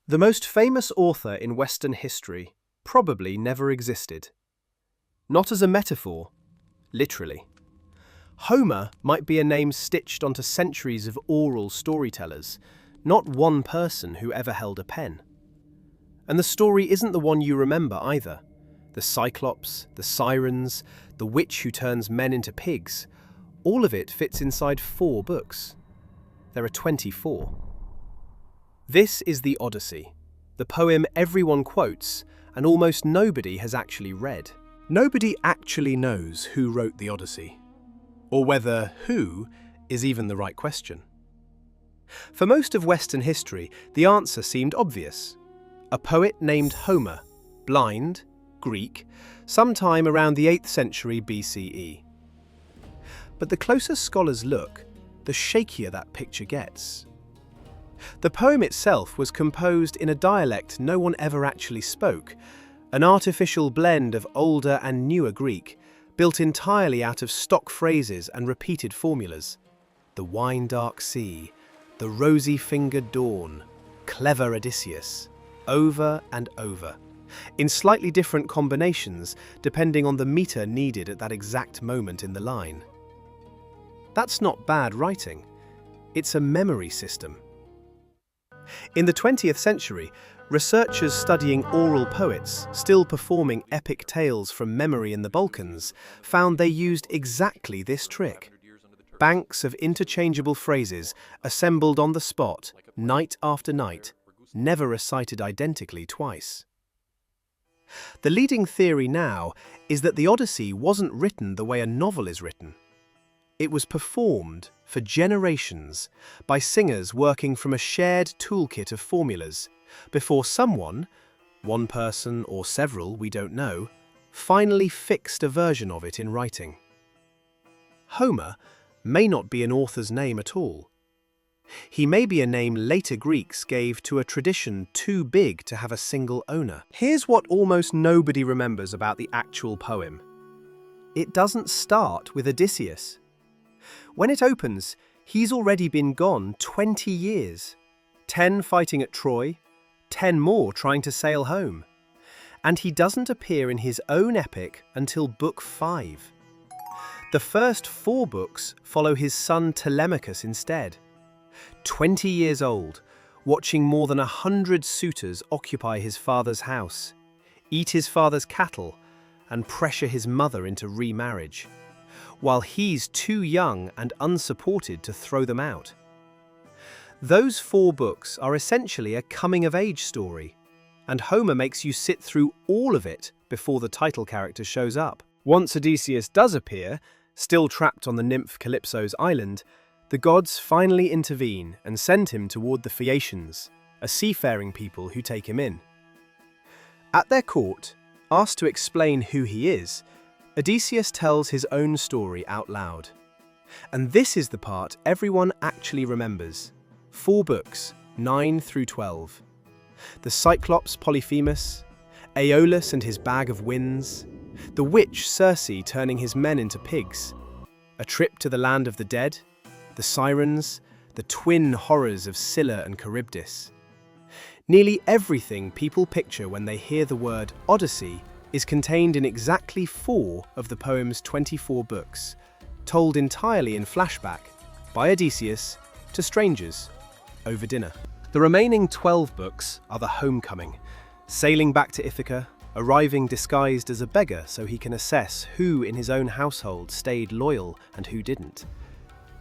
The most famous author in Western history probably never existed. Not as a metaphor, literally. Homer might be a name stitched onto centuries of oral storytellers, not one person who ever held a pen. And the story isn't the one you remember either. The Cyclops, the Sirens, the witch who turns men into pigs, all of it fits inside 4 books. There are 24. This is the Odyssey, the poem everyone quotes and almost nobody has actually read. Nobody actually knows who wrote the Odyssey, or whether who is even the right question. For most of Western history, the answer seemed obvious. A poet named Homer, blind, Greek, sometime around the 8th century BCE. But the closer scholars look, the shakier that picture gets. The poem itself was composed in a dialect no one ever actually spoke, an artificial blend of older and newer Greek, built entirely out of stock phrases and repeated formulas. The wine-dark sea, the rosy-fingered dawn, clever Odysseus, over and over, in slightly different combinations depending on the meter needed at that exact moment in the line. That's not bad writing. It's a memory system. In the 20th century, researchers studying oral poets, still performing epic tales from memory in the Balkans, found they used exactly this trick. Banks of interchangeable phrases assembled on the spot, night after night, never recited identically twice. The leading theory now is that the Odyssey wasn't written the way a novel is written. It was performed for generations by singers working from a shared toolkit of formulas before someone, one person or several, we don't know, finally fixed a version of it in writing. Homer may not be an author's name at all. He may be a name later Greeks gave to a tradition too big to have a single owner. Here's what almost nobody remembers about the actual poem. It doesn't start with Odysseus. When it opens, he's already been gone 20 years. 10 fighting at Troy, 10 more trying to sail home. And he doesn't appear in his own epic until book 5. The first 4 books follow his son Telemachus instead. 20 years old, watching more than 100 suitors occupy his father's house, eat his father's cattle, and pressure his mother into remarriage, while he's too young and unsupported to throw them out. Those 4 books are essentially a coming-of-age story, and Homer makes you sit through all of it before the title character shows up. Once Odysseus does appear, still trapped on the nymph Calypso's island, the gods finally intervene and send him toward the Phaeacians, a seafaring people who take him in. At their court, asked to explain who he is, Odysseus tells his own story out loud. And this is the part everyone actually remembers. 4 books, 9 through 12. The Cyclops Polyphemus, Aeolus and his bag of winds, the witch Circe turning his men into pigs, a trip to the land of the dead, the Sirens, the twin horrors of Scylla and Charybdis. Nearly everything people picture when they hear the word Odyssey is contained in exactly 4 of the poem's 24 books, told entirely in flashback by Odysseus to strangers over dinner. The remaining 12 books are the homecoming, sailing back to Ithaca, arriving disguised as a beggar so he can assess who in his own household stayed loyal and who didn't,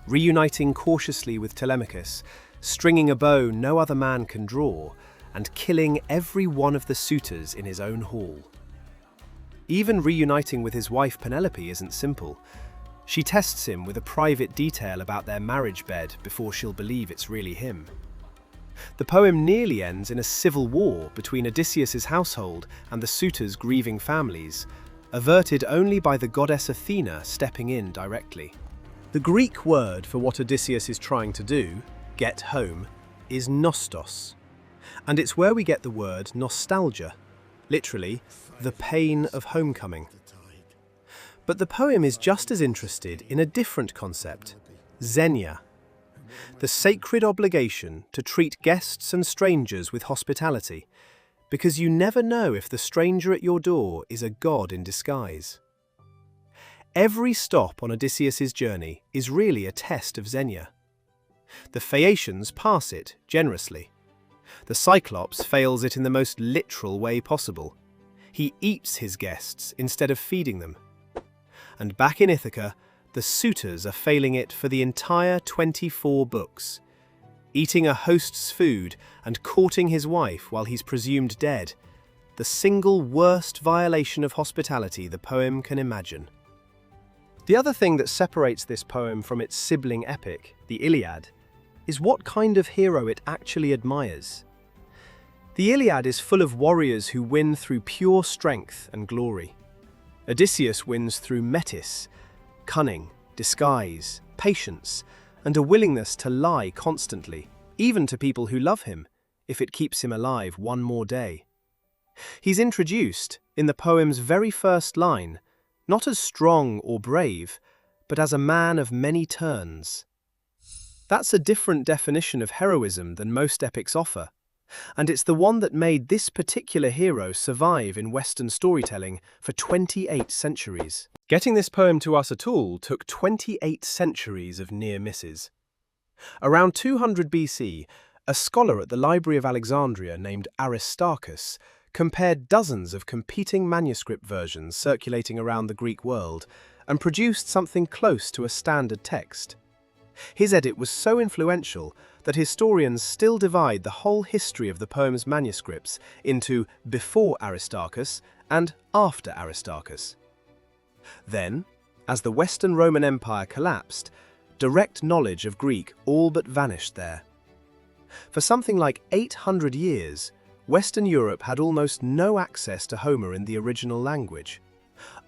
reuniting cautiously with Telemachus, stringing a bow no other man can draw, and killing every one of the suitors in his own hall. Even reuniting with his wife Penelope isn't simple. She tests him with a private detail about their marriage bed before she'll believe it's really him. The poem nearly ends in a civil war between Odysseus's household and the suitors' grieving families, averted only by the goddess Athena stepping in directly. The Greek word for what Odysseus is trying to do, get home, is nostos, and it's where we get the word nostalgia, literally, the pain of homecoming. But the poem is just as interested in a different concept, xenia, The sacred obligation to treat guests and strangers with hospitality, because you never know if the stranger at your door is a god in disguise. Every stop on Odysseus's journey is really a test of xenia. The Phaeacians pass it generously. The Cyclops fails it in the most literal way possible. He eats his guests instead of feeding them. And back in Ithaca, the suitors are failing it for the entire 24 books, eating a host's food and courting his wife while he's presumed dead, the single worst violation of hospitality the poem can imagine. The other thing that separates this poem from its sibling epic, the Iliad, is what kind of hero it actually admires. The Iliad is full of warriors who win through pure strength and glory. Odysseus wins through metis, cunning, disguise, patience, and a willingness to lie constantly, even to people who love him, if it keeps him alive one more day. He's introduced, in the poem's very first line, not as strong or brave, but as a man of many turns. That's a different definition of heroism than most epics offer, and it's the one that made this particular hero survive in Western storytelling for 28 centuries. Getting this poem to us at all took 28 centuries of near misses. Around 200 BC, a scholar at the Library of Alexandria named Aristarchus compared dozens of competing manuscript versions circulating around the Greek world and produced something close to a standard text. His edit was so influential that historians still divide the whole history of the poem's manuscripts into before Aristarchus and after Aristarchus. Then, as the Western Roman Empire collapsed, direct knowledge of Greek all but vanished there. For something like 800 years, Western Europe had almost no access to Homer in the original language.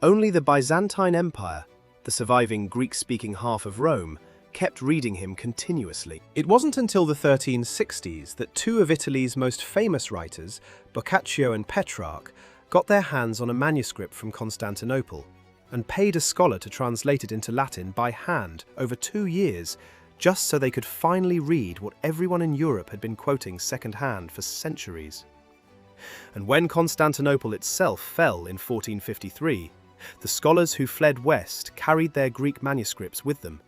Only the Byzantine Empire, the surviving Greek-speaking half of Rome, kept reading him continuously. It wasn't until the 1360s that two of Italy's most famous writers, Boccaccio and Petrarch, got their hands on a manuscript from Constantinople and paid a scholar to translate it into Latin by hand over 2 years, just so they could finally read what everyone in Europe had been quoting second-hand for centuries. And when Constantinople itself fell in 1453, the scholars who fled west carried their Greek manuscripts with them,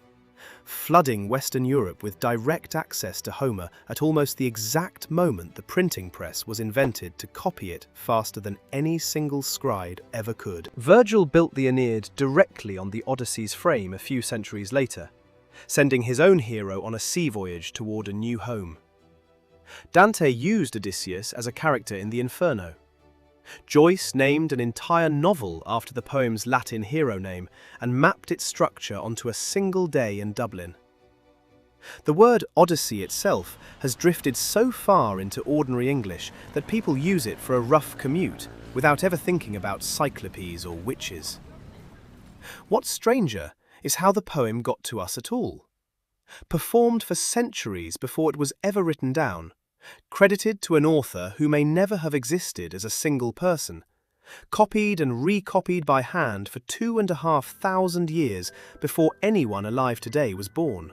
flooding Western Europe with direct access to Homer at almost the exact moment the printing press was invented to copy it faster than any single scribe ever could. Virgil built the Aeneid directly on the Odyssey's frame a few centuries later, sending his own hero on a sea voyage toward a new home. Dante used Odysseus as a character in the Inferno. Joyce named an entire novel after the poem's Latin hero name and mapped its structure onto a single day in Dublin. The word Odyssey itself has drifted so far into ordinary English that people use it for a rough commute without ever thinking about cyclopes or witches. What's stranger is how the poem got to us at all. Performed for centuries before it was ever written down, credited to an author who may never have existed as a single person, copied and recopied by hand for 2,500 years before anyone alive today was born.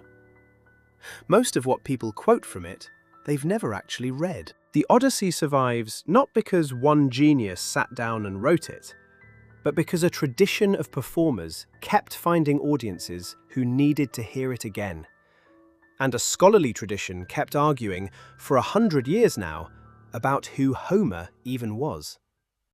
Most of what people quote from it, they've never actually read. The Odyssey survives not because one genius sat down and wrote it, but because a tradition of performers kept finding audiences who needed to hear it again. And a scholarly tradition kept arguing, for 100 years now, about who Homer even was.